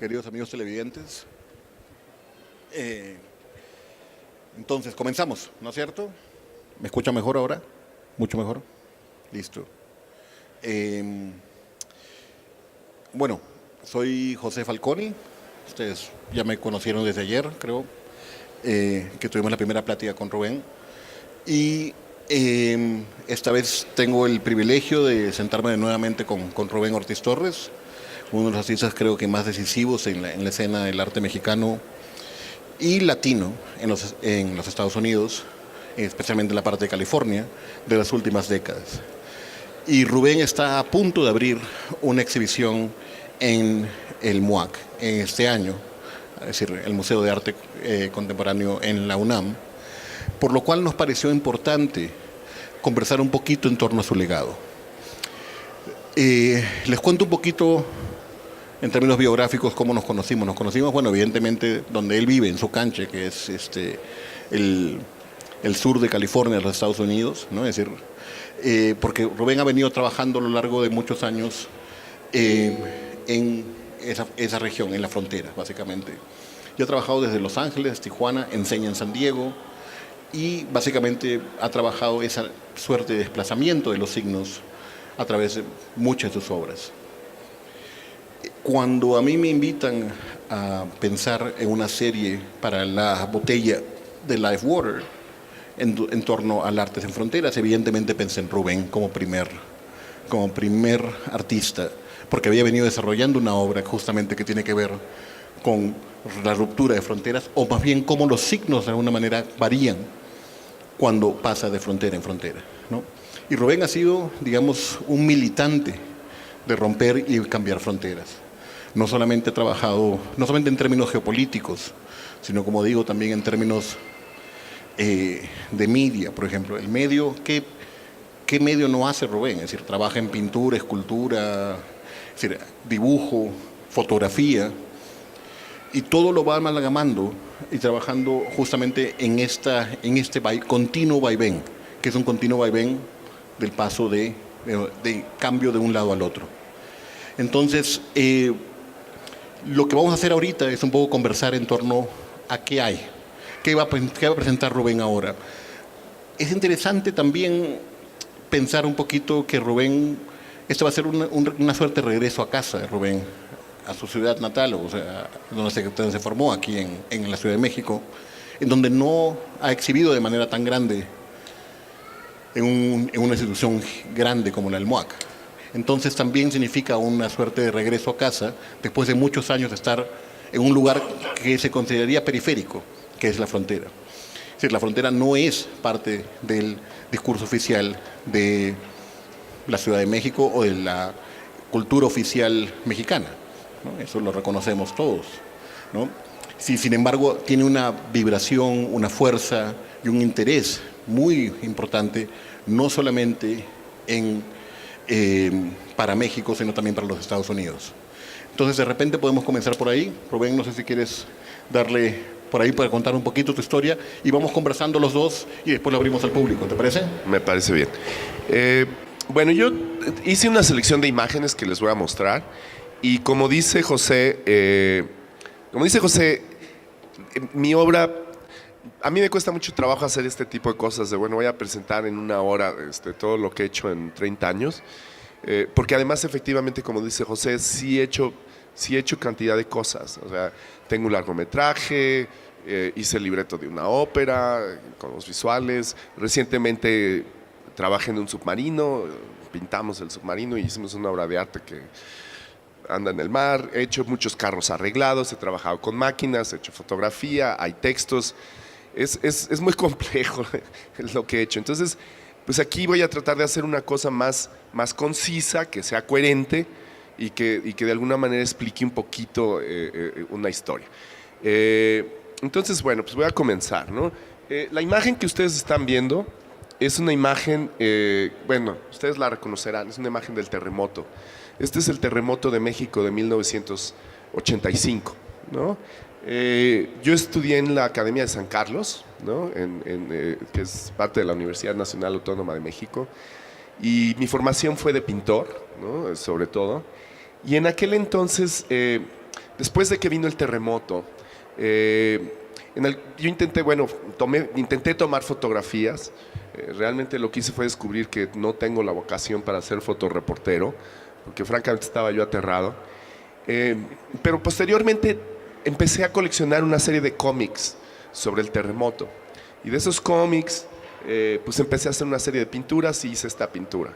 queridos amigos televidentes. Entonces, comenzamos, ¿no es cierto? ¿Me escucha mejor ahora? ¿Mucho mejor? Listo. Bueno, soy José Falconi. Ustedes ya me conocieron desde ayer, creo, que tuvimos la primera plática con Rubén. Y esta vez tengo el privilegio de sentarme nuevamente con Rubén Ortiz Torres, uno de los artistas creo que más decisivos en la escena del arte mexicano y latino en los Estados Unidos, especialmente en la parte de California, de las últimas décadas. Y Rubén está a punto de abrir una exhibición en el MUAC en este año, es decir, el Museo de Arte Contemporáneo en la UNAM, por lo cual nos pareció importante conversar un poquito en torno a su legado. Les cuento un poquito en términos biográficos cómo nos conocimos. Nos conocimos, bueno, evidentemente donde él vive, en Socanche, que es el sur de California, de los Estados Unidos, ¿no? Es decir, porque Rubén ha venido trabajando a lo largo de muchos años en esa región, en la frontera, básicamente. Yo he trabajado desde Los Ángeles, Tijuana, enseña en San Diego, y básicamente ha trabajado esa suerte de desplazamiento de los signos a través de muchas de sus obras. Cuando a mí me invitan a pensar en una serie para la botella de Life Water en torno al arte sin fronteras, evidentemente pensé en Rubén como primer artista, porque había venido desarrollando una obra justamente que tiene que ver con la ruptura de fronteras, o más bien cómo los signos de alguna manera varían cuando pasa de frontera en frontera, ¿no? Y Rubén ha sido, digamos, un militante de romper y cambiar fronteras. No solamente ha trabajado, no solamente en términos geopolíticos, sino, como digo, también en términos de media, por ejemplo. El medio, ¿qué medio no hace Rubén? Es decir, trabaja en pintura, escultura, es decir, dibujo, fotografía, y todo lo va amalgamando y trabajando justamente en este continuo vaivén, que es un continuo vaivén del paso de cambio de un lado al otro. Entonces, lo que vamos a hacer ahorita es un poco conversar en torno a qué hay, qué va a presentar Rubén ahora. Es interesante también pensar un poquito que Rubén, esto va a ser una suerte de regreso a casa de Rubén, a su ciudad natal, o sea, donde se formó, aquí en la Ciudad de México, en donde no ha exhibido de manera tan grande en una institución grande como la del MUAC. Entonces también significa una suerte de regreso a casa, después de muchos años de estar en un lugar que se consideraría periférico, que es la frontera. Es decir, la frontera no es parte del discurso oficial de la Ciudad de México o de la cultura oficial mexicana, ¿no? Eso lo reconocemos todos, ¿no? Sí, sin embargo, tiene una vibración, una fuerza y un interés muy importante, no solamente para México, sino también para los Estados Unidos. Entonces, de repente podemos comenzar por ahí. Rubén, no sé si quieres darle por ahí para contar un poquito tu historia, y vamos conversando los dos y después lo abrimos al público, ¿te parece? Me parece bien. Bueno, yo hice una selección de imágenes que les voy a mostrar, y como dice José, mi obra, a mí me cuesta mucho trabajo hacer este tipo de cosas, de bueno, voy a presentar en una hora todo lo que he hecho en 30 años, porque además efectivamente, como dice José, sí he hecho cantidad de cosas. O sea, tengo un largometraje, hice el libreto de una ópera, con los visuales, recientemente trabajé en un submarino, pintamos el submarino y hicimos una obra de arte que anda en el mar, he hecho muchos carros arreglados, he trabajado con máquinas, he hecho fotografía, hay textos. Es muy complejo lo que he hecho. Entonces, pues aquí voy a tratar de hacer una cosa más concisa, que sea coherente y que de alguna manera explique un poquito una historia. Entonces, bueno, pues voy a comenzar, ¿no? La imagen que ustedes están viendo es una imagen, bueno, ustedes la reconocerán, es una imagen del terremoto. Este es el terremoto de México de 1985, ¿no? Yo estudié en la Academia de San Carlos, ¿no? Que es parte de la Universidad Nacional Autónoma de México, y mi formación fue de pintor, ¿no? Sobre todo, y en aquel entonces Después de que vino el terremoto, yo intenté, bueno, intenté tomar fotografías. Realmente lo que hice fue descubrir que no tengo la vocación para ser fotoreportero, porque francamente estaba yo aterrado. Pero posteriormente empecé a coleccionar una serie de cómics sobre el terremoto. Y de esos cómics, pues empecé a hacer una serie de pinturas y hice esta pintura.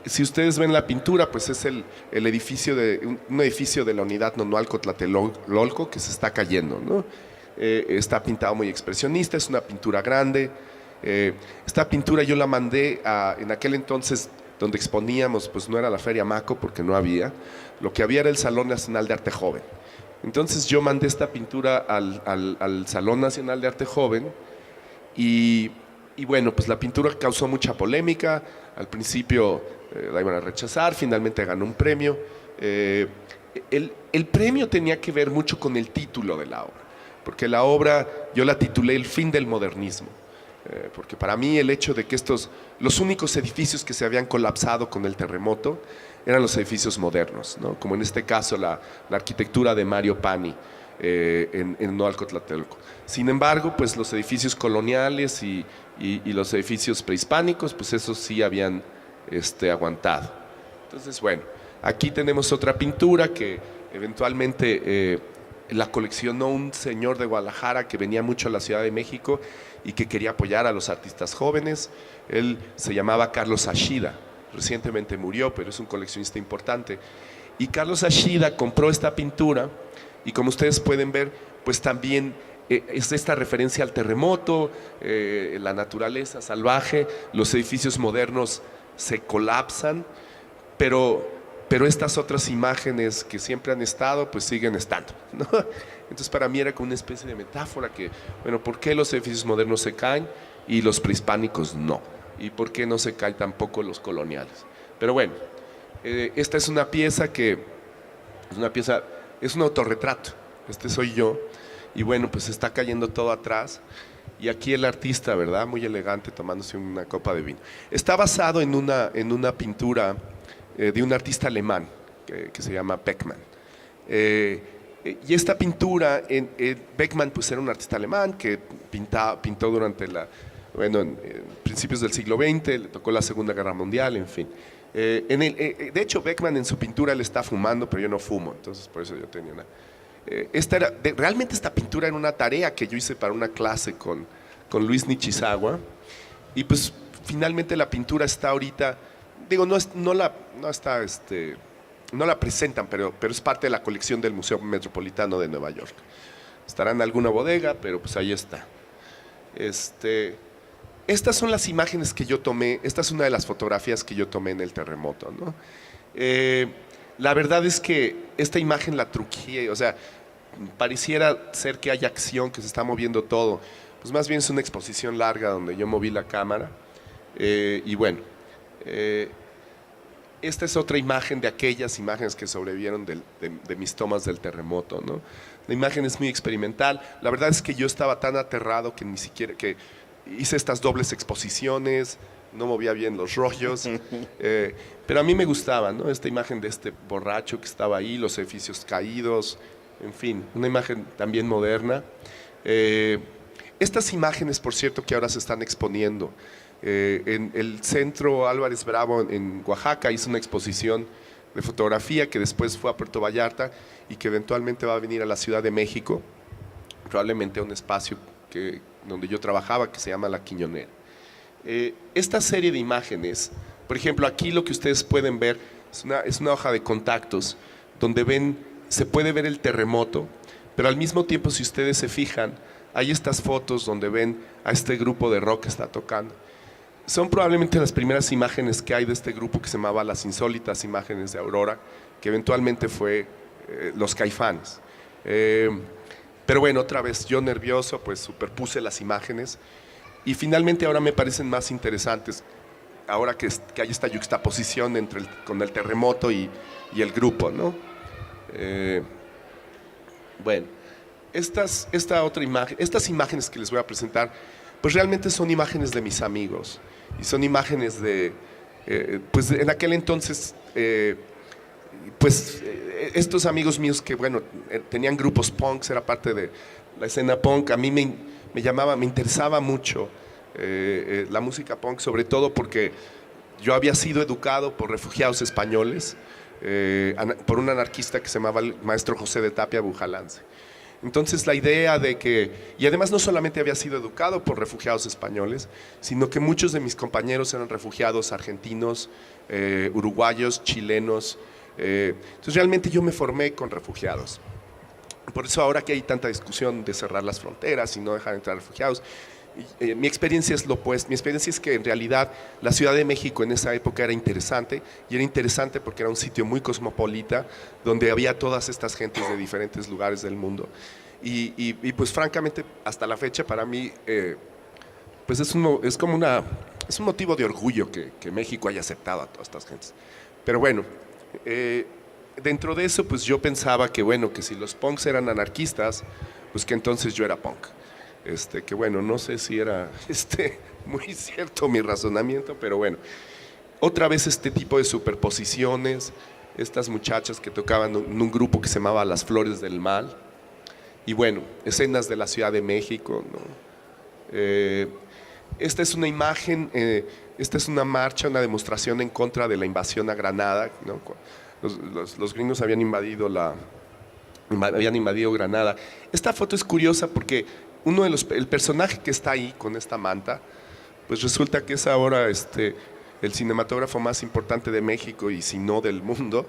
Si ustedes ven la pintura, pues es el edificio un edificio de la unidad Nonualco Tlatelolco que se está cayendo, ¿no? Está pintado muy expresionista, es una pintura grande. Esta pintura yo la mandé en aquel entonces donde exponíamos, pues no era la Feria Maco porque no había, lo que había era el Salón Nacional de Arte Joven. Entonces yo mandé esta pintura al Salón Nacional de Arte Joven y bueno, pues la pintura causó mucha polémica. Al principio la iban a rechazar, finalmente ganó un premio. El premio tenía que ver mucho con el título de la obra, porque la obra yo la titulé El fin del modernismo, porque para mí el hecho de que los únicos edificios que se habían colapsado con el terremoto eran los edificios modernos, ¿no? Como en este caso la arquitectura de Mario Pani en Nonualco Tlatelolco. Sin embargo, pues los edificios coloniales y los edificios prehispánicos, pues esos sí habían aguantado. Entonces, bueno, aquí tenemos otra pintura que eventualmente la coleccionó un señor de Guadalajara que venía mucho a la Ciudad de México y que quería apoyar a los artistas jóvenes. Él se llamaba Carlos Ashida, recientemente murió, pero es un coleccionista importante. Y Carlos Ashida compró esta pintura y como ustedes pueden ver, pues también es esta referencia al terremoto, la naturaleza salvaje, los edificios modernos se colapsan, pero estas otras imágenes que siempre han estado, pues siguen estando, ¿no? Entonces para mí era como una especie de metáfora que, bueno, ¿por qué los edificios modernos se caen y los prehispánicos no? ¿Y por qué no se caen tampoco los coloniales? Pero bueno, esta es una pieza es un autorretrato, soy yo. Y bueno, pues está cayendo todo atrás. Y aquí el artista, ¿verdad? Muy elegante, tomándose una copa de vino. Está basado en una pintura de un artista alemán que se llama Beckmann. Y esta pintura, Beckmann pues era un artista alemán que pintó durante en principios del siglo XX, le tocó la Segunda Guerra Mundial, en fin. De hecho, Beckmann en su pintura él está fumando, pero yo no fumo, entonces por eso yo tenía una... realmente esta pintura era una tarea que yo hice para una clase con Luis Nishizawa y pues finalmente la pintura está ahorita, digo, no la presentan, pero es parte de la colección del Museo Metropolitano de Nueva York. Estará en alguna bodega, pero pues ahí está. Estas son las imágenes que yo tomé, esta es una de las fotografías que yo tomé en el terremoto, ¿no? La verdad es que esta imagen la truqué, o sea, pareciera ser que hay acción, que se está moviendo todo. Pues más bien es una exposición larga donde yo moví la cámara. Y bueno, esta es otra imagen de aquellas imágenes que sobrevivieron de mis tomas del terremoto, ¿no? La imagen es muy experimental. La verdad es que yo estaba tan aterrado que ni siquiera que hice estas dobles exposiciones. No movía bien los rollos, pero a mí me gustaba, ¿no? Esta imagen de este borracho que estaba ahí, los edificios caídos, en fin, una imagen también moderna. Estas imágenes, por cierto, que ahora se están exponiendo, en el Centro Álvarez Bravo en Oaxaca hizo una exposición de fotografía que después fue a Puerto Vallarta y que eventualmente va a venir a la Ciudad de México, probablemente a un espacio donde yo trabajaba que se llama La Quiñonera. Esta serie de imágenes, por ejemplo, aquí lo que ustedes pueden ver es una hoja de contactos donde se puede ver el terremoto, pero al mismo tiempo, si ustedes se fijan, hay estas fotos donde ven a este grupo de rock que está tocando. Son probablemente las primeras imágenes que hay de este grupo que se llamaba Las Insólitas Imágenes de Aurora, que eventualmente fue Los Caifanes. Pero bueno, otra vez yo nervioso, pues superpuse las imágenes. Y finalmente ahora me parecen más interesantes, ahora que hay esta yuxtaposición con el terremoto y el grupo, ¿no? Bueno, esta otra imagen, estas imágenes que les voy a presentar, pues realmente son imágenes de mis amigos, y son imágenes pues en aquel entonces pues estos amigos míos que, bueno, tenían grupos punks, era parte de la escena punk, a mí me llamaba, me interesaba mucho la música punk, sobre todo porque yo había sido educado por refugiados españoles, por un anarquista que se llamaba el maestro José de Tapia Bujalance. Entonces la idea de que, y además no solamente había sido educado por refugiados españoles, sino que muchos de mis compañeros eran refugiados argentinos, uruguayos, chilenos. Entonces realmente yo me formé con refugiados. Por eso ahora que hay tanta discusión de cerrar las fronteras y no dejar entrar refugiados, mi experiencia es lo opuesto. Mi experiencia es que en realidad la Ciudad de México en esa época era interesante, y era interesante porque era un sitio muy cosmopolita, donde había todas estas gentes de diferentes lugares del mundo. Y pues francamente, hasta la fecha para mí, pues es como es un motivo de orgullo que México haya aceptado a todas estas gentes. Pero bueno, dentro de eso pues yo pensaba que bueno, que si los punks eran anarquistas, pues que entonces yo era punk. Que bueno, no sé si era muy cierto mi razonamiento, pero bueno, otra vez este tipo de superposiciones, estas muchachas que tocaban en un grupo que se llamaba Las Flores del Mal, y bueno, escenas de la Ciudad de México, ¿no? Esta es una imagen, esta es una marcha, una demostración en contra de la invasión a Granada, ¿no? Los gringos habían invadido Granada. Esta foto es curiosa porque el personaje que está ahí con esta manta, pues resulta que es ahora el cinematógrafo más importante de México y si no del mundo,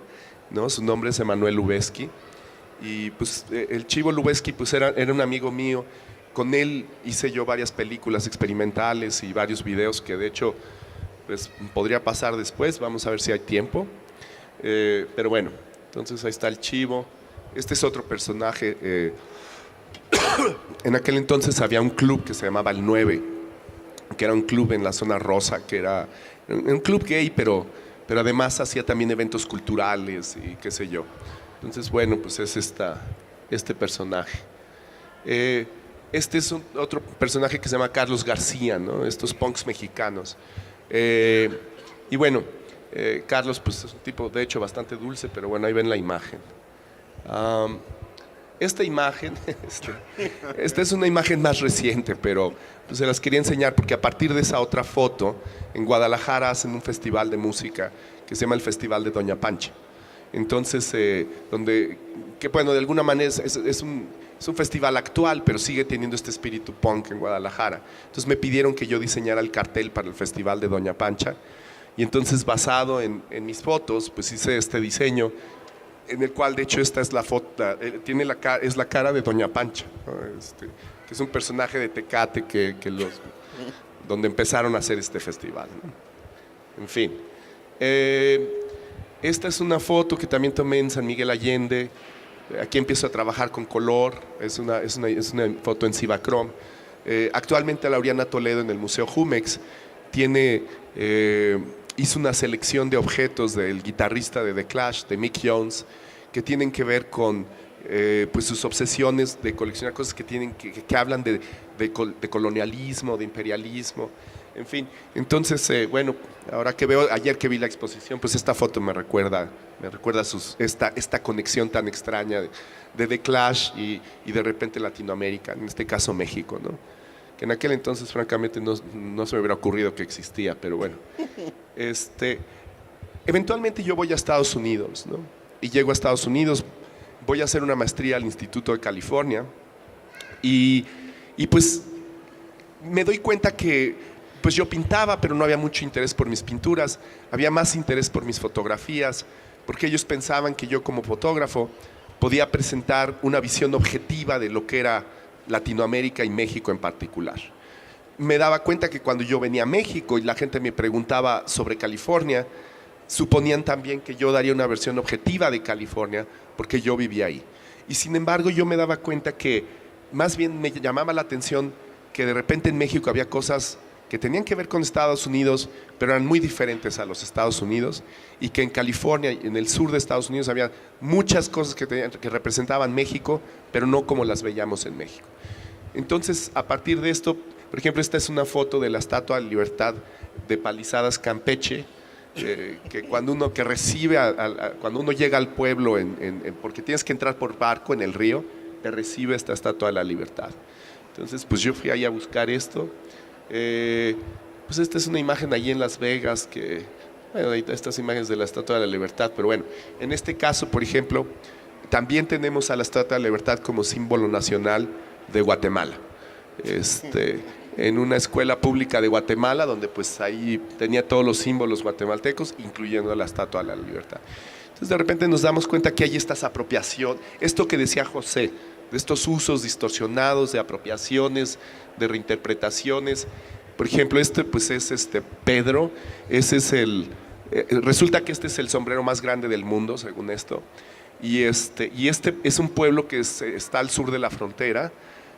¿no? Su nombre es Emanuel Lubezki, y pues el Chivo Lubezki pues era un amigo mío. Con él hice yo varias películas experimentales y varios videos que de hecho pues podría pasar después, vamos a ver si hay tiempo, pero bueno, entonces ahí está el Chivo. Este es otro personaje. En aquel entonces había un club que se llamaba El 9, que era un club en la zona rosa, que era un club gay, pero además hacía también eventos culturales y qué sé yo. Entonces, bueno, pues es este personaje. Este es otro personaje que se llama Carlos García, ¿no? Estos punks mexicanos. Y bueno, Carlos pues es un tipo de hecho bastante dulce, pero bueno, ahí ven la imagen. Esta imagen, esta es una imagen más reciente, pero pues se las quería enseñar porque a partir de esa otra foto, en Guadalajara hacen un festival de música que se llama el Festival de Doña Pancha. Entonces, que bueno, de alguna manera es un festival actual, pero sigue teniendo este espíritu punk en Guadalajara. Entonces me pidieron que yo diseñara el cartel para el Festival de Doña Pancha, y entonces basado en mis fotos, pues hice este diseño, en el cual de hecho esta es la foto, es la cara de Doña Pancha, ¿no? Que es un personaje de Tecate donde empezaron a hacer este festival, ¿no? En fin, esta es una foto que también tomé en San Miguel Allende. Aquí empiezo a trabajar con color, es una foto en Cibachrome. Actualmente Laureana Toledo en el Museo Jumex hizo una selección de objetos del guitarrista de The Clash, de Mick Jones, que tienen que ver con pues sus obsesiones de coleccionar cosas que hablan de colonialismo, de imperialismo, en fin. Entonces, bueno, ayer que vi la exposición, pues esta foto me recuerda esta conexión tan extraña de The Clash y de repente Latinoamérica, en este caso México, ¿no? Que en aquel entonces francamente no se me hubiera ocurrido que existía, pero bueno. Eventualmente yo voy a Estados Unidos, ¿no? Y llego a Estados Unidos, voy a hacer una maestría al Instituto de California y pues me doy cuenta que pues yo pintaba, pero no había mucho interés por mis pinturas, había más interés por mis fotografías, porque ellos pensaban que yo como fotógrafo podía presentar una visión objetiva de lo que era Latinoamérica y México en particular. Me daba cuenta que cuando yo venía a México y la gente me preguntaba sobre California, suponían también que yo daría una versión objetiva de California porque yo vivía ahí. Y sin embargo yo me daba cuenta que más bien me llamaba la atención que de repente en México había cosas que tenían que ver con Estados Unidos, pero eran muy diferentes a los Estados Unidos, y que en California, en el sur de Estados Unidos, había muchas cosas que representaban México, pero no como las veíamos en México. Entonces, a partir de esto, por ejemplo, esta es una foto de la Estatua de Libertad de Palizadas, Campeche, que cuando uno que recibe, cuando uno llega al pueblo, porque tienes que entrar por barco en el río, te recibe esta Estatua de la Libertad. Entonces, pues yo fui ahí a buscar esto. Pues esta es una imagen allí en Las Vegas, bueno, estas imágenes de la Estatua de la Libertad, pero bueno, en este caso, por ejemplo, también tenemos a la Estatua de la Libertad como símbolo nacional de Guatemala. En una escuela pública de Guatemala, donde pues ahí tenía todos los símbolos guatemaltecos, incluyendo la Estatua de la Libertad. Entonces de repente nos damos cuenta que hay estas apropiaciones, esto que decía José, de estos usos distorsionados, de apropiaciones, de reinterpretaciones. Por ejemplo, pues es Pedro, resulta que este es el sombrero más grande del mundo, según esto, y este es un pueblo que está al sur de la frontera,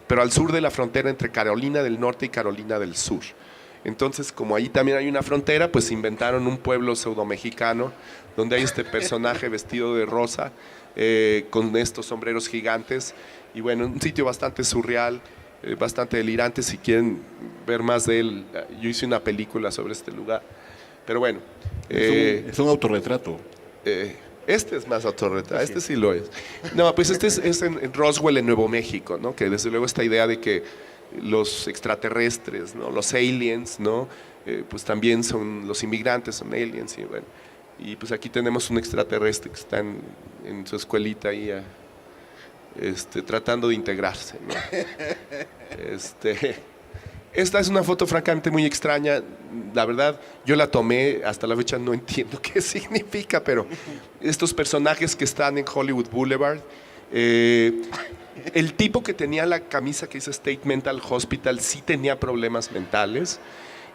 pero al sur de la frontera entre Carolina del Norte y Carolina del Sur. Entonces, como ahí también hay una frontera, pues inventaron un pueblo pseudo-mexicano, donde hay este personaje vestido de rosa, con estos sombreros gigantes, y bueno, un sitio bastante surreal, bastante delirante. Si quieren ver más de él, yo hice una película sobre este lugar, pero bueno. Es un autorretrato. Este es más autorretrato, este sí lo es. No, pues este es en Roswell, en Nuevo México, ¿no? Que desde luego esta idea de que los extraterrestres, ¿no? Los aliens, ¿no? Pues también son los inmigrantes, son aliens, y bueno. Y pues aquí tenemos un extraterrestre que está en su escuelita ahí, tratando de integrarse, ¿no? Esta es una foto francamente muy extraña, la verdad yo la tomé, hasta la fecha no entiendo qué significa, pero estos personajes que están en Hollywood Boulevard, el tipo que tenía la camisa que dice State Mental Hospital sí tenía problemas mentales,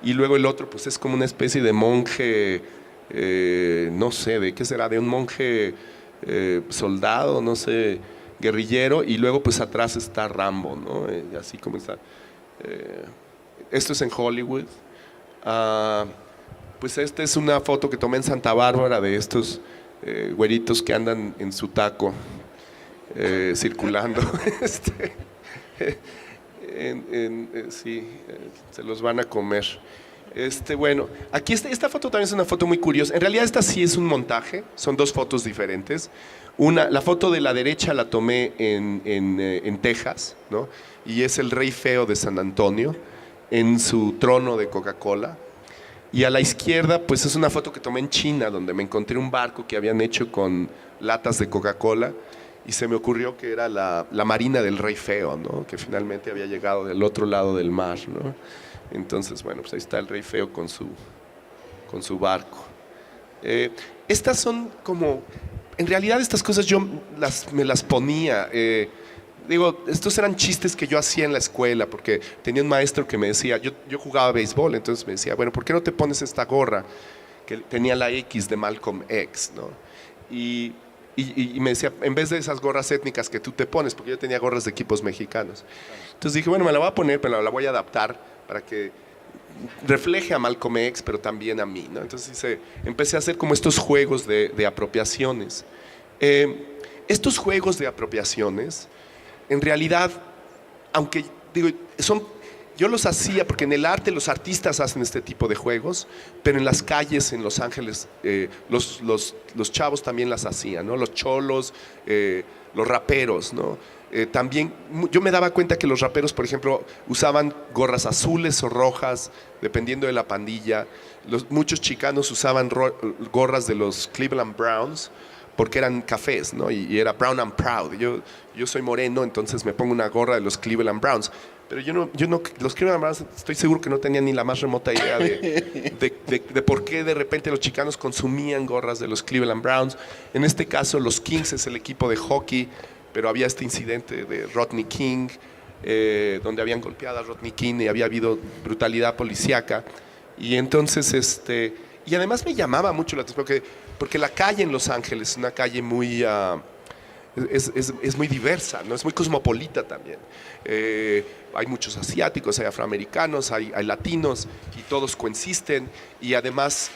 y luego el otro pues es como una especie de monje, no sé, ¿de qué será? De un monje soldado, no sé, guerrillero, y luego pues atrás está Rambo, ¿no? Así como está. Esto es en Hollywood. Pues esta es una foto que tomé en Santa Bárbara de estos güeritos que andan en su taco circulando. Sí, se los van a comer. Bueno, aquí esta foto también es una foto muy curiosa. En realidad esta sí es un montaje, son dos fotos diferentes. La foto de la derecha la tomé en Texas, ¿no? Y es el rey feo de San Antonio en su trono de Coca-Cola. Y a la izquierda pues es una foto que tomé en China, donde me encontré un barco que habían hecho con latas de Coca-Cola, y se me ocurrió que era la marina del rey feo, ¿no? Que finalmente había llegado del otro lado del mar, ¿no? Entonces, bueno, pues ahí está el rey feo con su barco. Estas son como, en realidad estas cosas yo me las ponía, digo, estos eran chistes que yo hacía en la escuela, porque tenía un maestro que me decía, yo jugaba béisbol, entonces me decía, bueno, ¿por qué no te pones esta gorra? Que tenía la X de Malcolm X, ¿no? Y me decía, en vez de esas gorras étnicas que tú te pones, porque yo tenía gorras de equipos mexicanos. Entonces dije, bueno, me la voy a poner, pero la voy a adaptar para que refleje a Malcolm X, pero también a mí, ¿no? Entonces empecé a hacer como estos juegos de apropiaciones. Estos juegos de apropiaciones, en realidad, aunque digo, yo los hacía porque en el arte los artistas hacen este tipo de juegos, pero en las calles en Los Ángeles los chavos también las hacían, ¿no? Los cholos, los raperos, ¿no? También yo me daba cuenta que los raperos, por ejemplo, usaban gorras azules o rojas, dependiendo de la pandilla. Muchos chicanos usaban gorras de los Cleveland Browns, porque eran cafés, ¿no? Y era Brown and Proud. Yo soy moreno, entonces me pongo una gorra de los Cleveland Browns. Pero yo no, los Cleveland Browns estoy seguro que no tenían ni la más remota idea de por qué de repente los chicanos consumían gorras de los Cleveland Browns. En este caso, los Kings es el equipo de hockey, pero había este incidente de Rodney King, donde habían golpeado a Rodney King y había habido brutalidad policíaca. Y entonces, y además me llamaba mucho la atención, porque la calle en Los Ángeles es una calle muy, es muy diversa, ¿no? Es muy cosmopolita también. Hay muchos asiáticos, hay afroamericanos, hay latinos, y todos coexisten, y además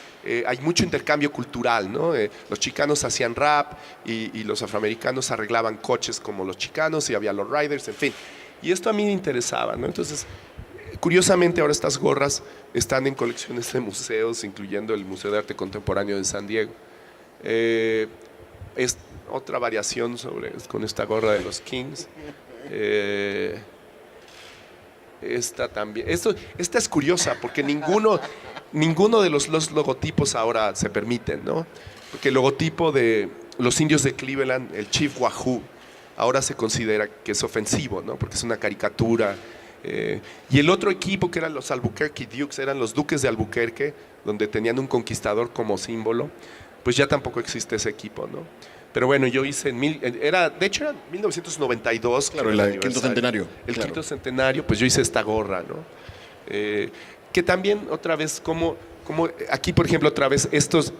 hay mucho intercambio cultural, ¿no? Los chicanos hacían rap y los afroamericanos arreglaban coches como los chicanos, y había los riders, en fin. Y esto a mí me interesaba, ¿no? Entonces, Curiosamente, ahora estas gorras están en colecciones de museos, incluyendo el Museo de Arte Contemporáneo de San Diego. Es otra variación con esta gorra de los Kings. Esta también. Esta es curiosa porque ninguno de los logotipos ahora se permiten, ¿no? Porque el logotipo de los indios de Cleveland, el Chief Wahoo, ahora se considera que es ofensivo, ¿no? Porque es una caricatura. Y el otro equipo, que eran los Albuquerque Dukes, eran los duques de Albuquerque, donde tenían un conquistador como símbolo, pues ya tampoco existe ese equipo, ¿no? Pero bueno, yo hice de hecho era 1992. Claro, el quinto centenario. El claro. quinto centenario, pues yo hice esta gorra, ¿no? Que también otra vez, como aquí por ejemplo otra vez, estos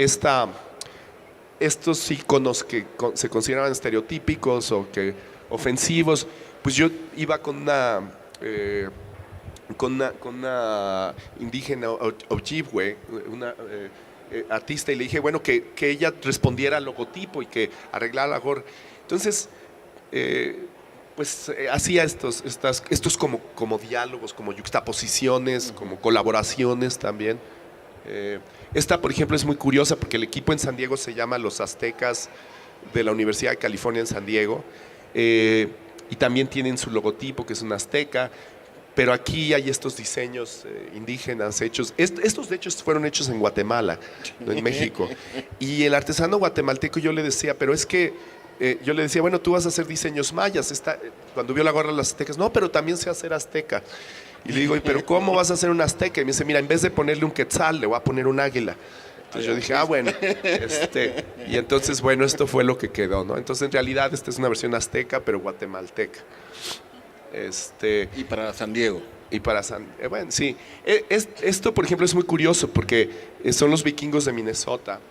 iconos que se consideraban estereotípicos o que ofensivos, pues yo iba con una indígena Ojibwe, una artista, y le dije, bueno, que ella respondiera al logotipo y que arreglara la gorra. Entonces, pues hacía estos como diálogos, como yuxtaposiciones, como colaboraciones también. Esta, por ejemplo, es muy curiosa porque el equipo en San Diego se llama Los Aztecas de la Universidad de California en San Diego, y también tienen su logotipo, que es un azteca. Pero aquí hay estos diseños indígenas hechos. Estos de hecho fueron hechos en Guatemala, no en México. Y el artesano guatemalteco, yo le decía, pero es que, yo le decía, bueno, tú vas a hacer diseños mayas. Cuando vio la gorra de las aztecas, no, pero también sé hacer azteca. Y le digo, pero ¿cómo vas a hacer un azteca? Y me dice, mira, en vez de ponerle un quetzal, le voy a poner un águila. Entonces yo dije, bueno, y entonces, bueno, esto fue lo que quedó, ¿no? Entonces, en realidad, esta es una versión azteca, pero guatemalteca. Y para San Diego. Y para bueno, sí. Esto, por ejemplo, es muy curioso porque son los vikingos de Minnesota.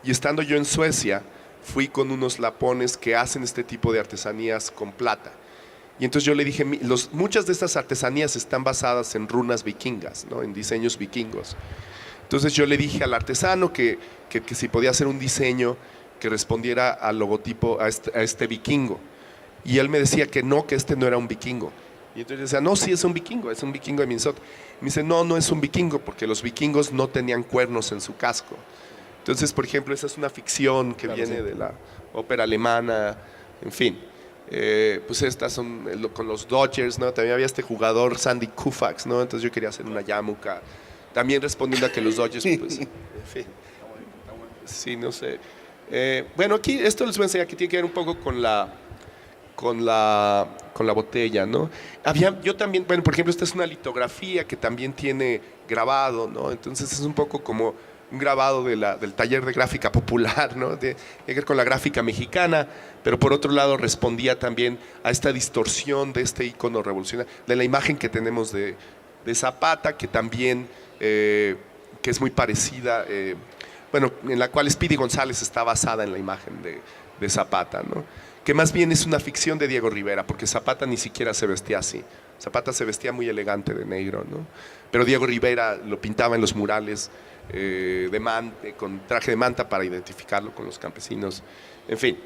Y estando yo en Suecia, fui con unos lapones que hacen este tipo de artesanías con plata. Y entonces yo le dije, muchas de estas artesanías están basadas en runas vikingas, ¿no? En diseños vikingos. Entonces yo le dije al artesano que si podía hacer un diseño que respondiera al logotipo, a este vikingo. Y él me decía que este no era un vikingo. Y entonces yo decía, no, sí es un vikingo de Minnesota. Me dice, no es un vikingo, porque los vikingos no tenían cuernos en su casco. Entonces, por ejemplo, esa es una ficción que viene de la ópera alemana, en fin. Pues estas son con los Dodgers, ¿no? También había este jugador, Sandy Koufax, ¿no? Entonces yo quería hacer una yamuca, también respondiendo a que los Dodgers, pues, en fin. Sí, no sé. Bueno, aquí, esto les voy a enseñar que tiene que ver un poco con la botella, ¿no? Yo también, bueno, por ejemplo, esta es una litografía que también tiene grabado, ¿no? Entonces es un poco como un grabado del taller de gráfica popular, ¿no? Tiene que ver con la gráfica mexicana, pero por otro lado respondía también a esta distorsión de este icono revolucionario, de la imagen que tenemos de Zapata, que también, que es muy parecida, bueno, en la cual Speedy González está basada en la imagen de Zapata, ¿no? Que más bien es una ficción de Diego Rivera, porque Zapata ni siquiera se vestía así. Zapata se vestía muy elegante de negro, ¿no? Pero Diego Rivera lo pintaba en los murales con traje de manta para identificarlo con los campesinos. En fin,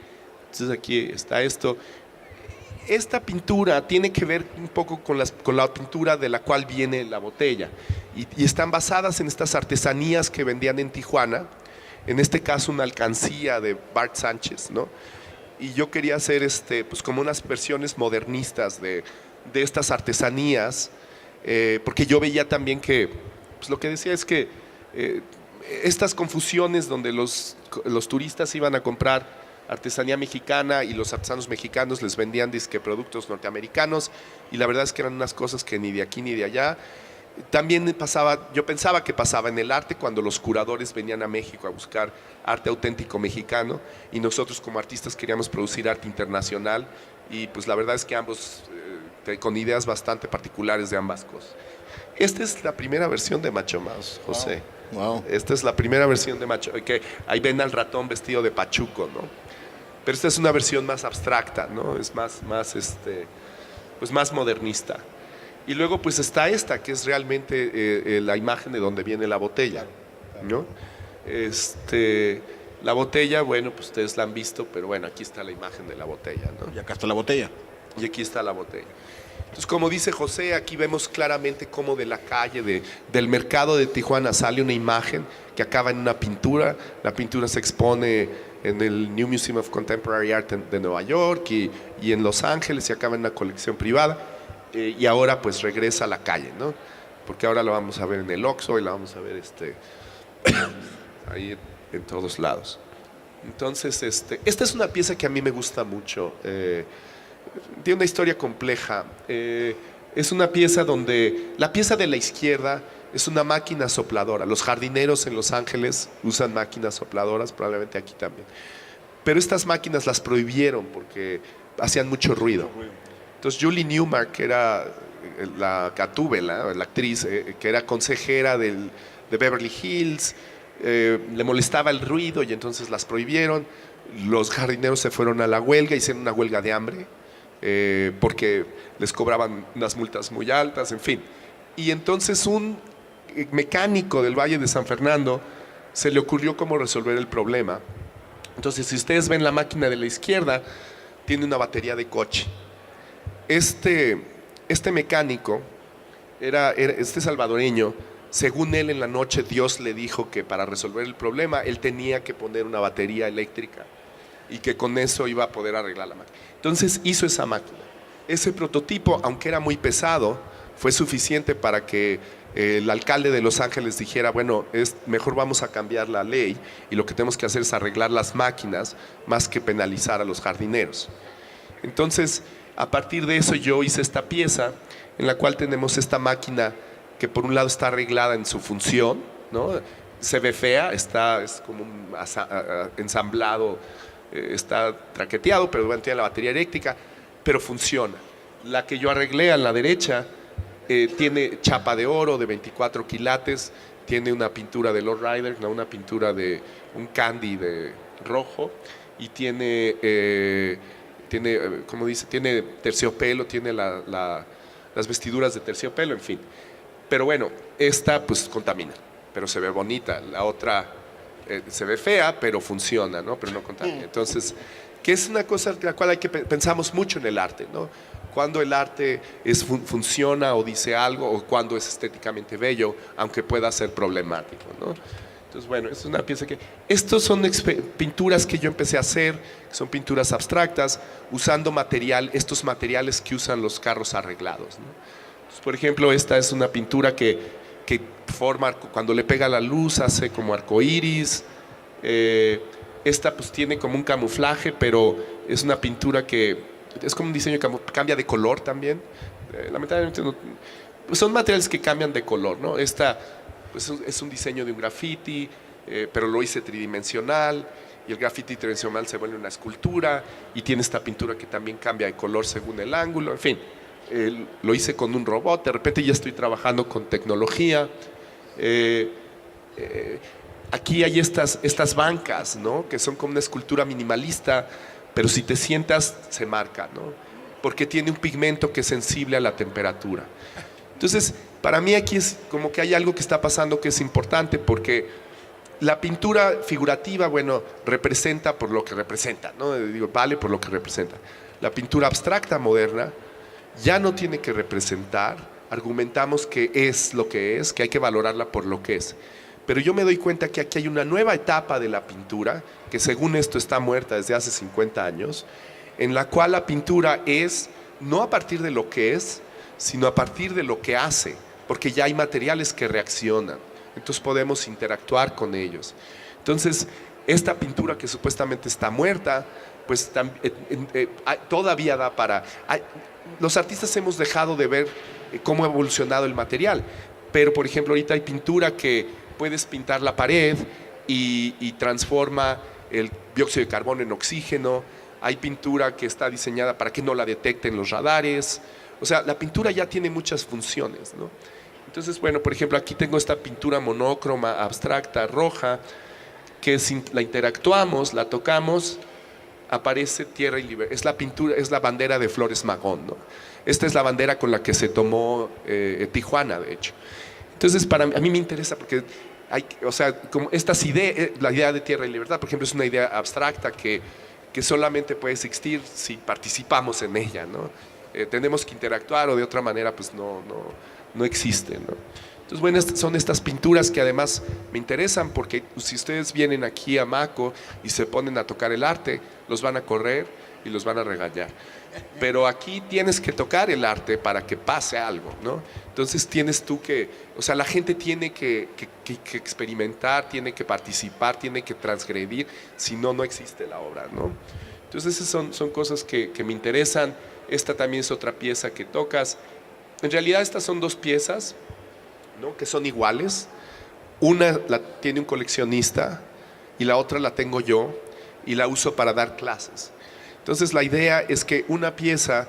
entonces aquí está esto. Esta pintura tiene que ver un poco con la pintura de la cual viene la botella. Y están basadas en estas artesanías que vendían en Tijuana. En este caso, una alcancía de Bart Sánchez, ¿no? Y yo quería hacer pues como unas versiones modernistas de estas artesanías, porque yo veía también que, pues lo que decía es que estas confusiones donde los turistas iban a comprar artesanía mexicana y los artesanos mexicanos les vendían disque productos norteamericanos, y la verdad es que eran unas cosas que ni de aquí ni de allá. También yo pensaba que pasaba en el arte cuando los curadores venían a México a buscar arte auténtico mexicano, y nosotros como artistas queríamos producir arte internacional, y pues la verdad es que ambos con ideas bastante particulares de ambas cosas. Esta es la primera versión de Macho Mouse, José. Wow. Esta es la primera versión de Macho, que ahí ven al ratón vestido de pachuco, ¿no? Pero esta es una versión más abstracta, ¿no? Es más modernista. Y luego pues está esta, que es realmente la imagen de donde viene la botella, ¿no? La botella, bueno, pues ustedes la han visto, pero bueno, aquí está la imagen de la botella, ¿no? Y acá está la botella. Y aquí está la botella. Entonces, como dice José, aquí vemos claramente cómo de la calle, del mercado de Tijuana sale una imagen que acaba en una pintura. La pintura se expone en el New Museum of Contemporary Art de Nueva York y en Los Ángeles y acaba en una colección privada. Y ahora pues regresa a la calle, ¿no? Porque ahora la vamos a ver en el Oxxo y la vamos a ver ahí en todos lados. Entonces, esta es una pieza que a mí me gusta mucho. Tiene una historia compleja. Es una pieza donde la pieza de la izquierda es una máquina sopladora. Los jardineros en Los Ángeles usan máquinas sopladoras, probablemente aquí también. Pero estas máquinas las prohibieron porque hacían mucho ruido. Entonces Julie Newmar, que era la Gatúbela, la actriz, que era consejera de Beverly Hills, le molestaba el ruido y entonces las prohibieron. Los jardineros se fueron a la huelga, hicieron una huelga de hambre, porque les cobraban unas multas muy altas, en fin. Y entonces un mecánico del Valle de San Fernando se le ocurrió cómo resolver el problema. Entonces, si ustedes ven la máquina de la izquierda, tiene una batería de coche. Este mecánico, este salvadoreño, según él en la noche Dios le dijo que para resolver el problema él tenía que poner una batería eléctrica y que con eso iba a poder arreglar la máquina. Entonces hizo esa máquina. Ese prototipo, aunque era muy pesado, fue suficiente para que el alcalde de Los Ángeles dijera, bueno, mejor vamos a cambiar la ley y lo que tenemos que hacer es arreglar las máquinas más que penalizar a los jardineros. Entonces, a partir de eso yo hice esta pieza en la cual tenemos esta máquina que por un lado está arreglada en su función, ¿no? Se ve fea, es como un ensamblado, está traqueteado, pero bueno, tiene la batería eléctrica, pero funciona. La que yo arreglé a la derecha tiene chapa de oro de 24 quilates, tiene una pintura de Lord Ryder, ¿no? Una pintura de un candy de rojo y tiene como dice, tiene terciopelo, tiene las vestiduras de terciopelo, en fin. Pero bueno, esta pues contamina, pero se ve bonita. La otra se ve fea, pero funciona, ¿no? Pero no contamina. Entonces, que es una cosa en la cual pensamos mucho en el arte, ¿no? Cuando el arte funciona o dice algo, o cuando es estéticamente bello, aunque pueda ser problemático, ¿no? Entonces, bueno, es una pieza que... Estos son pinturas que yo empecé a hacer, son pinturas abstractas, usando estos materiales que usan los carros arreglados, ¿no? Entonces, por ejemplo, esta es una pintura que forma, cuando le pega la luz, hace como arcoíris. Esta pues tiene como un camuflaje, pero es una pintura que es como un diseño que cambia de color también. Lamentablemente pues son materiales que cambian de color, ¿no? Esta pues es un diseño de un graffiti, pero lo hice tridimensional, y el graffiti tridimensional se vuelve una escultura, y tiene esta pintura que también cambia de color según el ángulo, en fin. Lo hice con un robot, de repente ya estoy trabajando con tecnología. Aquí hay estas bancas, ¿no? Que son como una escultura minimalista, pero si te sientas se marca, ¿no? Porque tiene un pigmento que es sensible a la temperatura. Entonces, para mí aquí es como que hay algo que está pasando que es importante, porque la pintura figurativa, bueno, representa por lo que representa, ¿no? Digo, vale por lo que representa. La pintura abstracta moderna ya no tiene que representar, argumentamos que es lo que es, que hay que valorarla por lo que es. Pero yo me doy cuenta que aquí hay una nueva etapa de la pintura, que según esto está muerta desde hace 50 años, en la cual la pintura es no a partir de lo que es, sino a partir de lo que hace, porque ya hay materiales que reaccionan, entonces podemos interactuar con ellos. Entonces, esta pintura que supuestamente está muerta, pues todavía da para... Los artistas hemos dejado de ver cómo ha evolucionado el material, pero por ejemplo ahorita hay pintura que puedes pintar la pared y transforma el dióxido de carbono en oxígeno. Hay pintura que está diseñada para que no la detecten los radares. O sea, la pintura ya tiene muchas funciones, ¿no? Entonces, bueno, por ejemplo, aquí tengo esta pintura monócroma, abstracta, roja, que si la interactuamos, la tocamos, aparece Tierra y Libertad. Es la pintura, es la bandera de Flores Magón, ¿no? Esta es la bandera con la que se tomó Tijuana, de hecho. Entonces, a mí me interesa porque hay, o sea, como estas ideas, la idea de Tierra y Libertad, por ejemplo, es una idea abstracta que solamente puede existir si participamos en ella, ¿no? tenemos que interactuar o de otra manera pues no existen, ¿no? Entonces, bueno, son estas pinturas que además me interesan porque si ustedes vienen aquí a Maco y se ponen a tocar el arte, los van a correr y los van a regañar. Pero aquí tienes que tocar el arte para que pase algo, ¿no? Entonces tienes tú que, o sea, la gente tiene que experimentar, tiene que participar, tiene que transgredir, si no, no existe la obra, ¿no? Entonces esas son cosas que me interesan. Esta también es otra pieza que tocas. En realidad estas son dos piezas, ¿no?, que son iguales. Una la tiene un coleccionista y la otra la tengo yo y la uso para dar clases. Entonces la idea es que una pieza,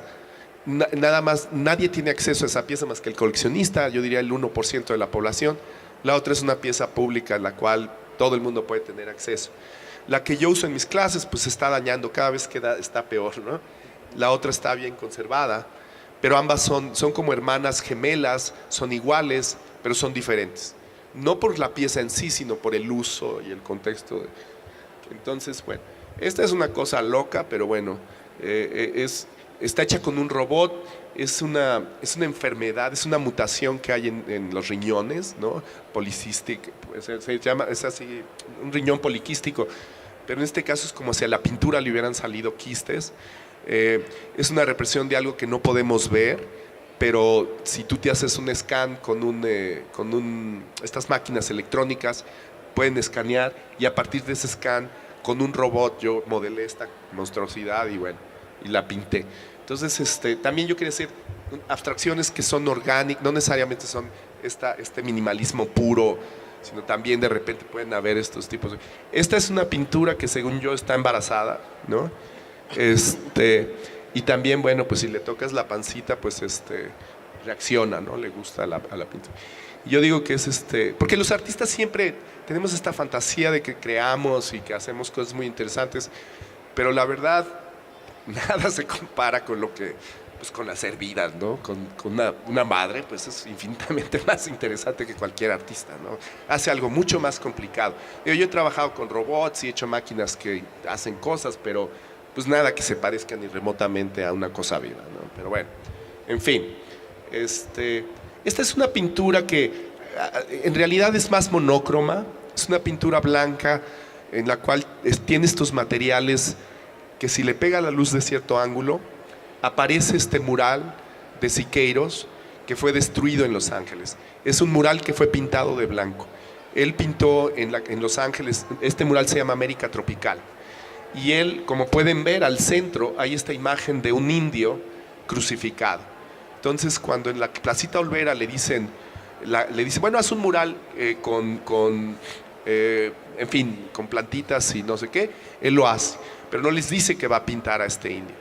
nada más, nadie tiene acceso a esa pieza más que el coleccionista, yo diría el 1% de la población. La otra es una pieza pública en la cual todo el mundo puede tener acceso. La que yo uso en mis clases pues se está dañando, cada vez que está peor, ¿no? La otra está bien conservada, pero ambas son como hermanas gemelas, son iguales, pero son diferentes. No por la pieza en sí, sino por el uso y el contexto. Entonces, bueno, esta es una cosa loca, pero bueno, está hecha con un robot, es una enfermedad, es una mutación que hay en los riñones, ¿no? Polycystic, se llama, es así, un riñón poliquístico, pero en este caso es como si a la pintura le hubieran salido quistes. Es una represión de algo que no podemos ver, pero si tú te haces un scan con estas máquinas electrónicas, pueden escanear y a partir de ese scan, con un robot, yo modelé esta monstruosidad y bueno, y la pinté. Entonces, también yo quería hacer abstracciones que son orgánicas, no necesariamente son este minimalismo puro, sino también de repente pueden haber estos tipos. Esta es una pintura que según yo está embarazada, ¿no? Y también, bueno, pues si le tocas la pancita, pues reacciona, ¿no? Le gusta a la pintura. Y yo digo que es porque los artistas siempre tenemos esta fantasía de que creamos y que hacemos cosas muy interesantes, pero la verdad, nada se compara con lo que, pues con las hervidas, ¿no? Con una madre, pues es infinitamente más interesante que cualquier artista, ¿no? Hace algo mucho más complicado. Yo he trabajado con robots y he hecho máquinas que hacen cosas, pero pues nada que se parezca ni remotamente a una cosa viva, ¿no? Pero bueno, en fin, esta es una pintura que en realidad es más monócroma, es una pintura blanca en la cual tiene estos materiales que si le pega la luz de cierto ángulo, aparece este mural de Siqueiros que fue destruido en Los Ángeles. Es un mural que fue pintado de blanco. Él pintó en Los Ángeles, este mural se llama América Tropical. Y él, como pueden ver, al centro hay esta imagen de un indio crucificado. Entonces, cuando en la Placita Olvera le dice, bueno, haz un mural en fin, con plantitas y no sé qué, él lo hace, pero no les dice que va a pintar a este indio.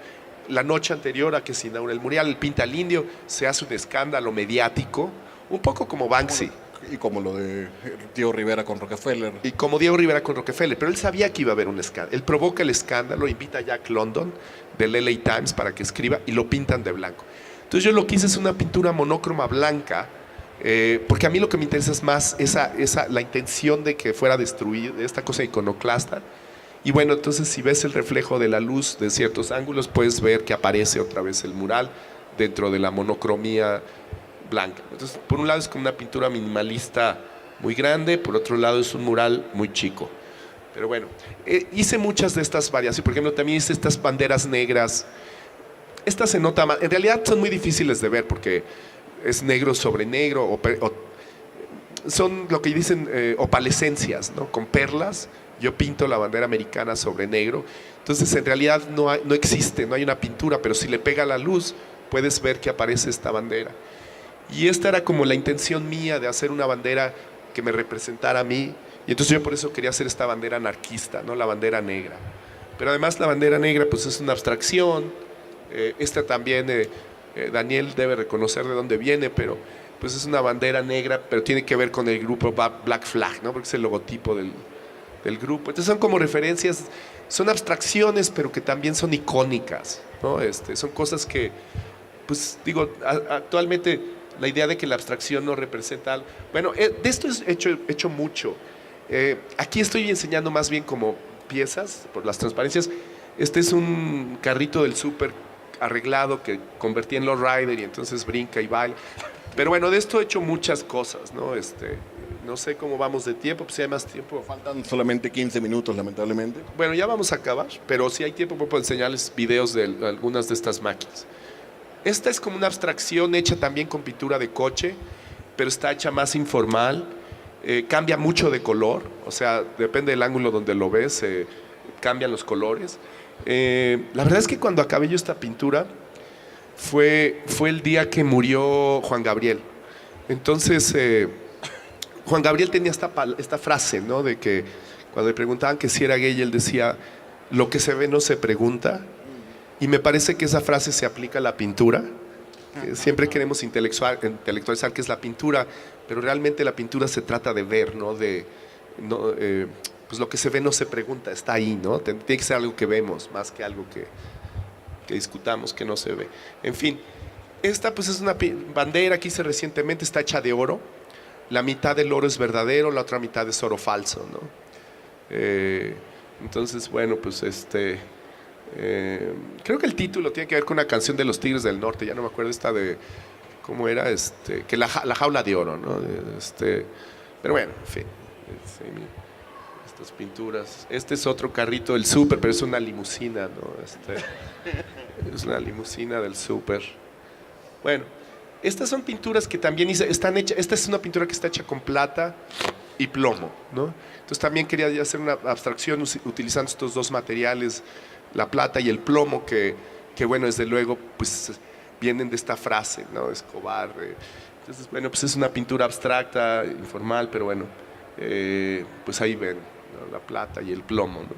La noche anterior a que se inaugure el mural, él pinta al indio, se hace un escándalo mediático, un poco como Banksy. Y como lo de Diego Rivera con Rockefeller. Y como Diego Rivera con Rockefeller, pero él sabía que iba a haber un escándalo. Él provoca el escándalo, invita a Jack London del LA Times para que escriba y lo pintan de blanco. Entonces yo lo que hice es una pintura monócroma blanca, porque a mí lo que me interesa es más la intención de que fuera destruida, esta cosa iconoclasta. Y bueno, entonces si ves el reflejo de la luz de ciertos ángulos, puedes ver que aparece otra vez el mural dentro de la monocromía blanca. Entonces, por un lado es como una pintura minimalista muy grande, por otro lado es un mural muy chico. Pero bueno, hice muchas de estas variaciones. Por ejemplo, también hice estas banderas negras. Estas se nota más, en realidad son muy difíciles de ver porque es negro sobre negro, son lo que dicen opalescencias, ¿no? Con perlas. Yo pinto la bandera americana sobre negro. Entonces, en realidad no existe, no hay una pintura, pero si le pega la luz, puedes ver que aparece esta bandera. Y esta era como la intención mía de hacer una bandera que me representara a mí. Y entonces yo por eso quería hacer esta bandera anarquista, ¿no? La bandera negra. Pero además la bandera negra pues es una abstracción. Esta también, Daniel debe reconocer de dónde viene, pero pues es una bandera negra, pero tiene que ver con el grupo Black Flag, ¿no? Porque es el logotipo del grupo. Entonces son como referencias, son abstracciones, pero que también son icónicas, ¿no? Son cosas que, pues digo, actualmente la idea de que la abstracción no representa algo. Bueno, de esto he hecho mucho. Aquí estoy enseñando más bien como piezas, por las transparencias. Este es un carrito del súper arreglado que convertí en lowrider y entonces brinca y baila. Pero bueno, de esto he hecho muchas cosas, ¿no? No sé cómo vamos de tiempo, pues si hay más tiempo. Faltan solamente 15 minutos, lamentablemente. Bueno, ya vamos a acabar, pero si hay tiempo puedo enseñarles videos de algunas de estas máquinas. Esta es como una abstracción hecha también con pintura de coche, pero está hecha más informal, cambia mucho de color, o sea, depende del ángulo donde lo ves, cambian los colores. La verdad es que cuando acabé yo esta pintura fue el día que murió Juan Gabriel. Entonces, Juan Gabriel tenía esta frase, ¿no? De que cuando le preguntaban que si era gay, él decía, lo que se ve no se pregunta. Y me parece que esa frase se aplica a la pintura. Siempre queremos intelectualizar qué es la pintura, pero realmente la pintura se trata de ver, ¿no? Pues lo que se ve no se pregunta, está ahí, ¿no? Tiene que ser algo que vemos, más que algo que discutamos, que no se ve. En fin, esta pues es una bandera que hice recientemente, está hecha de oro. La mitad del oro es verdadero, la otra mitad es oro falso, ¿no? Entonces, bueno, pues creo que el título tiene que ver con una canción de los Tigres del Norte, ya no me acuerdo esta de, ¿cómo era? Que la jaula de oro, ¿no? Pero bueno, en fin, estas pinturas. Este es otro carrito del súper, pero es una limusina, ¿no? Es una limusina del súper. Bueno, estas son pinturas que también están hechas. Esta es una pintura que está hecha con plata y plomo, ¿no? Entonces también quería hacer una abstracción utilizando estos dos materiales, la plata y el plomo, que bueno, desde luego, pues vienen de esta frase, ¿no? Escobar. Entonces, bueno, pues es una pintura abstracta, informal, pero bueno, pues ahí ven, ¿no? La plata y el plomo, ¿no?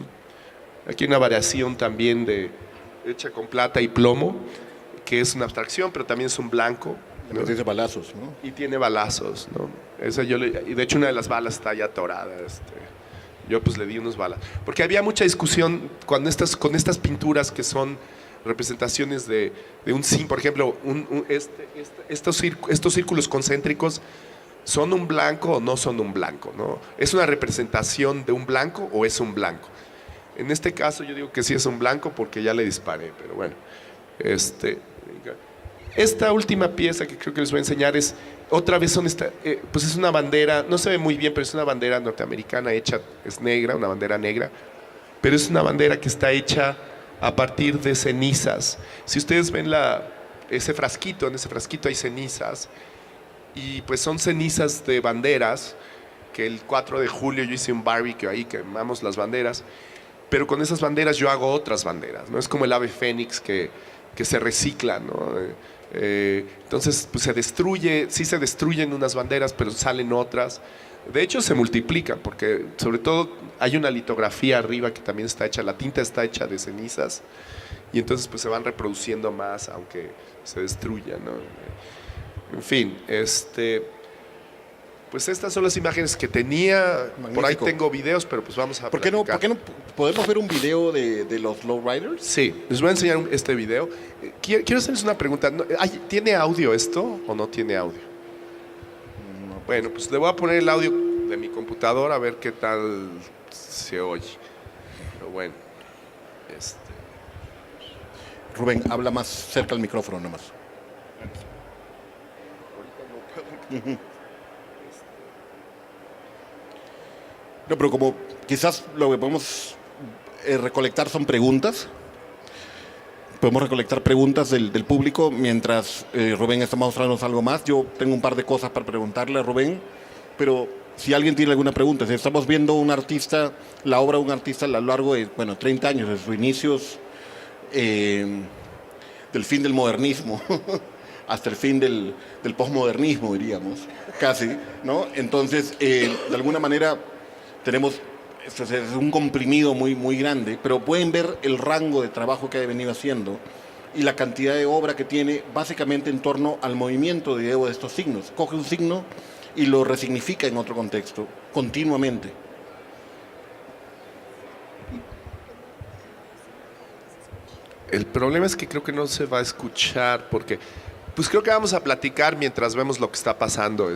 Aquí hay una variación también hecha con plata y plomo, que es una abstracción, pero también es un blanco, ¿no? Tiene balazos, ¿no? Y tiene balazos, ¿no? Y de hecho una de las balas está ya atorada. Yo pues le di unos balas. Porque había mucha discusión con estas pinturas que son representaciones de un símbolo. Por ejemplo, estos círculos concéntricos, ¿son un blanco o no son un blanco, ¿no? ¿Es una representación de un blanco o es un blanco? En este caso yo digo que sí es un blanco porque ya le disparé, pero bueno. Esta última pieza que creo que les voy a enseñar es, otra vez pues es una bandera, no se ve muy bien, pero es una bandera norteamericana hecha, es negra, una bandera negra, pero es una bandera que está hecha a partir de cenizas. Si ustedes ven ese frasquito, en ese frasquito hay cenizas, y pues son cenizas de banderas, que el 4 de julio yo hice un barbecue ahí, quemamos las banderas, pero con esas banderas yo hago otras banderas, ¿no? Es como el ave fénix que se recicla, ¿no? Entonces pues sí se destruyen unas banderas, pero salen otras. De hecho se multiplican, porque sobre todo hay una litografía arriba que también está hecha, la tinta está hecha de cenizas, y entonces pues se van reproduciendo más, aunque se destruyan, ¿no? En fin, pues estas son las imágenes que tenía. Magnífico. Por ahí tengo videos, pero pues vamos a ¿Por qué no podemos ver un video de los lowriders? Sí, les voy a enseñar este video. Quiero hacerles una pregunta. ¿Tiene audio esto o no tiene audio? No. Bueno, pues le voy a poner el audio de mi computadora a ver qué tal se oye. Pero bueno, Rubén, habla más cerca al micrófono nomás. Ahorita no puedo. No, pero como quizás lo que podemos recolectar son preguntas. Podemos recolectar preguntas del público mientras Rubén está mostrándonos algo más. Yo tengo un par de cosas para preguntarle a Rubén, pero si alguien tiene alguna pregunta, si estamos viendo la obra de un artista a lo largo de 30 años, de sus inicios, del fin del modernismo hasta el fin del posmodernismo, diríamos, casi, ¿no? Entonces, de alguna manera tenemos un comprimido muy, muy grande, pero pueden ver el rango de trabajo que ha venido haciendo y la cantidad de obra que tiene básicamente en torno al movimiento de estos signos. Coge un signo y lo resignifica en otro contexto, continuamente. El problema es que creo que no se va a escuchar porque pues creo que vamos a platicar mientras vemos lo que está pasando.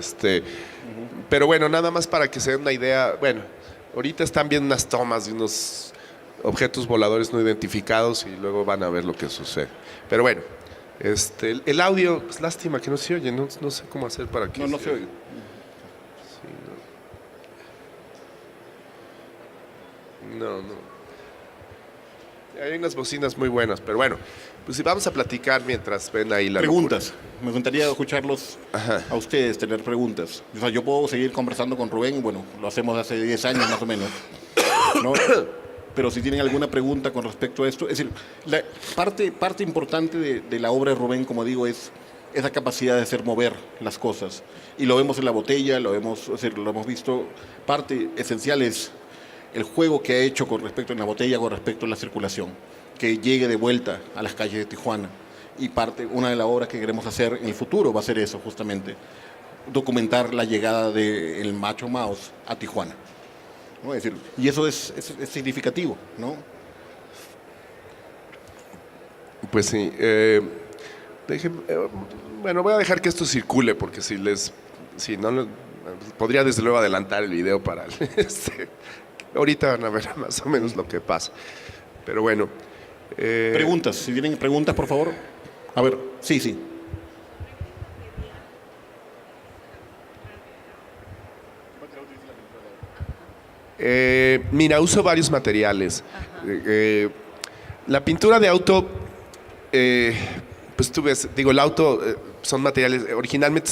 Pero bueno, nada más para que se den una idea. Bueno, ahorita están viendo unas tomas de objetos voladores no identificados y luego van a ver lo que sucede. Pero bueno, el audio, pues lástima que no se oye, no sé cómo hacer para que No se oye. Sí, no. Hay unas bocinas muy buenas, pero bueno, pues si vamos a platicar mientras ven ahí la Preguntas. locura. Me gustaría escucharlos a ustedes, tener preguntas. O sea, yo puedo seguir conversando con Rubén, bueno, lo hacemos hace 10 años más o menos, ¿no? Pero si tienen alguna pregunta con respecto a esto, es decir, la parte importante de la obra de Rubén, como digo, es esa capacidad de hacer mover las cosas. Y lo vemos en la botella, lo hemos visto. Parte esencial es el juego que ha hecho con respecto en la botella, con respecto a la circulación, que llegue de vuelta a las calles de Tijuana. Y una de las obras que queremos hacer en el futuro va a ser eso, justamente, documentar la llegada del Macho Mouse a Tijuana, ¿no? Es decir, y eso es significativo, ¿no? Pues sí. Bueno, voy a dejar que esto circule, porque si no, podría desde luego adelantar el video para ahorita van a ver más o menos lo que pasa. Pero bueno. Preguntas, si tienen preguntas, por favor. A ver, sí. Mira, uso varios materiales. La pintura de auto, pues tú ves, digo, el auto son materiales, originalmente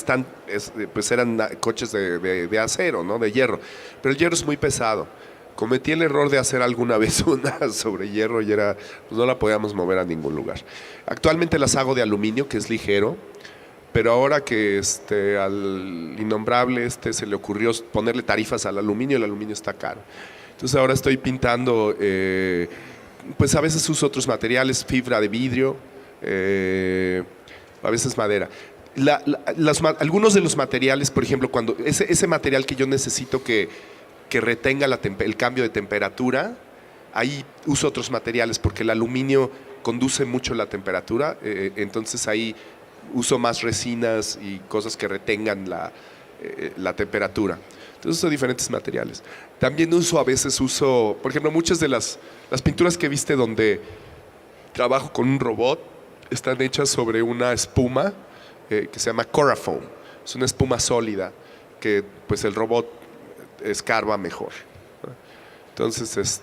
pues eran coches de acero, ¿no? De hierro, pero el hierro es muy pesado. Cometí el error de hacer alguna vez una sobre hierro y pues no la podíamos mover a ningún lugar. Actualmente las hago de aluminio, que es ligero, pero ahora que al innombrable se le ocurrió ponerle tarifas al aluminio, el aluminio está caro. Entonces ahora estoy pintando, pues a veces uso otros materiales, fibra de vidrio, a veces madera. Algunos de los materiales, por ejemplo, cuando ese material que yo necesito que retenga el cambio de temperatura, ahí uso otros materiales porque el aluminio conduce mucho la temperatura, entonces ahí uso más resinas y cosas que retengan la temperatura. Entonces uso diferentes materiales. También a veces uso, por ejemplo, muchas de las pinturas que viste donde trabajo con un robot están hechas sobre una espuma que se llama Corafoam. Es una espuma sólida que pues el robot escarba mejor. Entonces,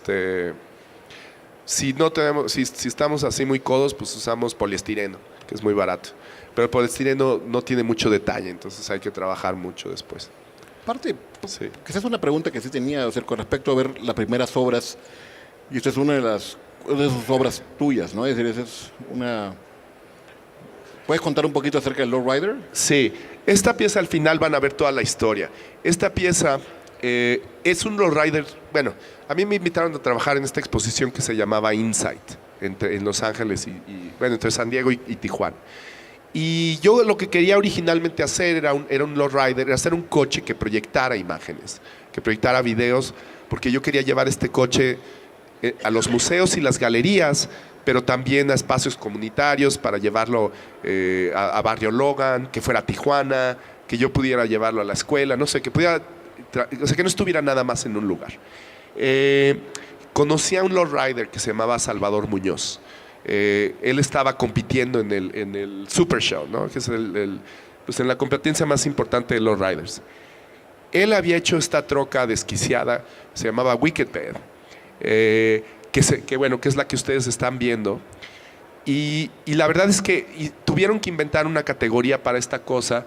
si estamos así muy codos, pues usamos poliestireno, que es muy barato. Pero el poliestireno no tiene mucho detalle, entonces hay que trabajar mucho después. Aparte, Sí. quizás una pregunta que sí tenía, o sea, con respecto a ver las primeras obras, y esta es una de esas obras tuyas, ¿no? Es decir, esa es una... ¿Puedes contar un poquito acerca del Lowrider? Sí, esta pieza al final van a ver toda la historia. Esta pieza es un lowrider. Bueno, a mí me invitaron a trabajar en esta exposición que se llamaba Insight en Los Ángeles bueno, entre San Diego y Tijuana. Y yo lo que quería originalmente hacer era un lowrider, era hacer un coche que proyectara imágenes, que proyectara videos, porque yo quería llevar este coche a los museos y las galerías, pero también a espacios comunitarios para llevarlo a Barrio Logan, que fuera a Tijuana, que yo pudiera llevarlo a la escuela, no sé, que no estuviera nada más en un lugar. Conocí a un lowrider que se llamaba Salvador Muñoz. Él estaba compitiendo en el Super Show, ¿no? Que es pues en la competencia más importante de lowriders. Él había hecho esta troca desquiciada, se llamaba Wicked Bed, que es la que ustedes están viendo. Y la verdad es que tuvieron que inventar una categoría para esta cosa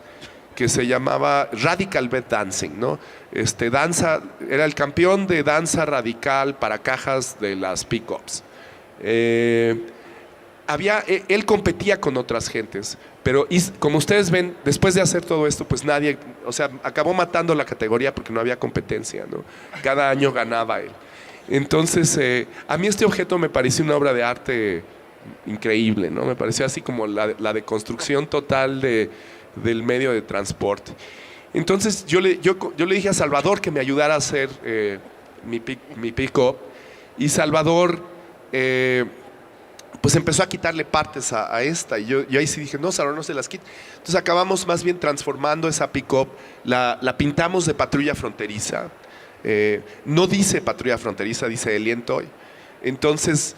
que se llamaba Radical Bed Dancing, ¿no? Era el campeón de danza radical para cajas de las pick-ups. Él competía con otras gentes, pero como ustedes ven, después de hacer todo esto, pues nadie, o sea, acabó matando la categoría porque no había competencia, ¿no? Cada año ganaba él. Entonces, a mí este objeto me pareció una obra de arte increíble, ¿no? Me pareció así como la deconstrucción total del medio de transporte. Entonces, yo le dije a Salvador que me ayudara a hacer mi pick-up, y Salvador pues empezó a quitarle partes a esta, y yo ahí sí dije, no, Salvador, no se las quite. Entonces acabamos más bien transformando esa pick-up, la pintamos de patrulla fronteriza. No dice patrulla fronteriza, dice Alien Toy. Entonces,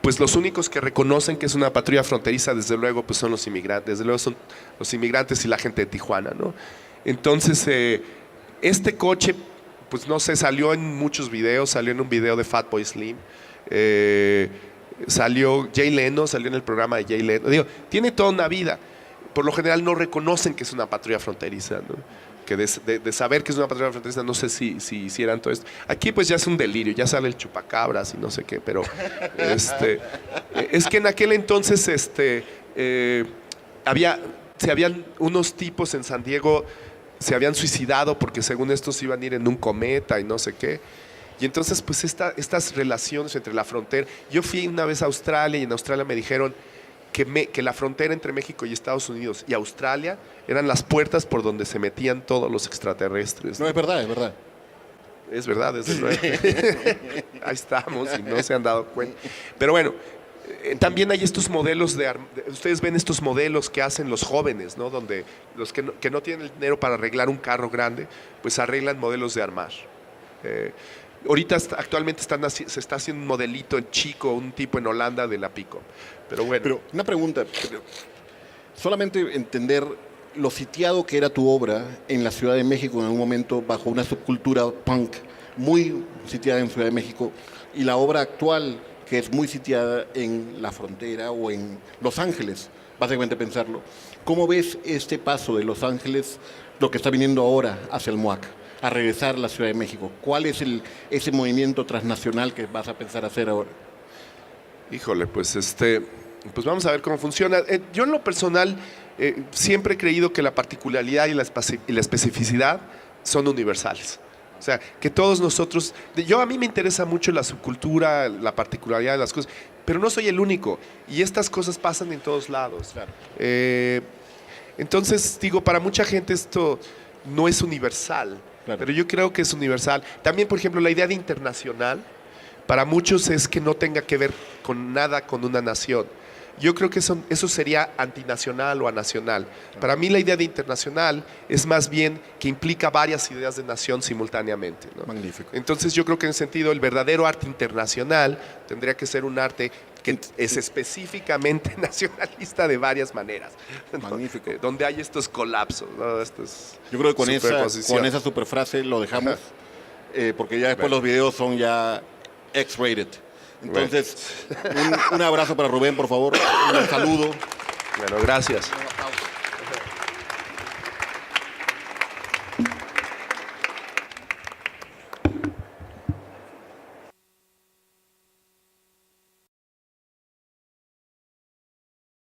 pues los únicos que reconocen que es una patrulla fronteriza, desde luego, pues son los inmigrantes, desde luego son los inmigrantes y la gente de Tijuana, ¿no? Entonces, este coche, pues no sé, salió en muchos videos, salió en un video de Fatboy Slim, salió Jay Leno, salió en el programa de Jay Leno. Digo, tiene toda una vida. Por lo general no reconocen que es una patrulla fronteriza, ¿no? Que de saber que es una patrulla fronteriza, no sé si hicieran todo esto. Aquí pues ya es un delirio, ya sale el chupacabras y no sé qué, pero es que en aquel entonces habían unos tipos en San Diego, se habían suicidado porque según estos iban a ir en un cometa y no sé qué. Y entonces pues estas relaciones entre la frontera, yo fui una vez a Australia y en Australia me dijeron que la frontera entre México y Estados Unidos y Australia eran las puertas por donde se metían todos los extraterrestres. No, es verdad, es verdad. Es verdad, desde luego. Ahí estamos y no se han dado cuenta. Pero bueno, también hay estos modelos ustedes ven estos modelos que hacen los jóvenes, ¿no? Donde los que no tienen el dinero para arreglar un carro grande, pues arreglan modelos de armar. Ahorita actualmente se está haciendo un modelito en chico, un tipo en Holanda de la pick-up. Pero bueno. Pero una pregunta, solamente entender lo sitiado que era tu obra en la Ciudad de México en algún momento bajo una subcultura punk muy sitiada en Ciudad de México y la obra actual que es muy sitiada en la frontera o en Los Ángeles, básicamente pensarlo. ¿Cómo ves este paso de Los Ángeles, lo que está viniendo ahora hacia el MUAC, a regresar a la Ciudad de México? ¿Cuál es ese movimiento transnacional que vas a pensar hacer ahora? Híjole, pues pues vamos a ver cómo funciona. Yo en lo personal siempre he creído que la particularidad y la especificidad son universales. O sea, que todos nosotros, a mí me interesa mucho la subcultura, la particularidad de las cosas, pero no soy el único. Y estas cosas pasan en todos lados. Claro. Entonces, digo, para mucha gente esto no es universal, claro, pero yo creo que es universal. También, por ejemplo, la idea de internacional, para muchos es que no tenga que ver con nada con una nación. Yo creo que eso sería antinacional o anacional. Para mí la idea de internacional es más bien que implica varias ideas de nación simultáneamente, ¿no? Magnífico. Entonces yo creo que en ese sentido el verdadero arte internacional tendría que ser un arte que es específicamente nacionalista de varias maneras, ¿no? Magnífico. Donde hay estos colapsos, ¿no? Yo creo que con esa superfrase lo dejamos, porque ya después los videos son ya X-rated. Entonces, un abrazo para Rubén, por favor, un saludo. Bueno, gracias.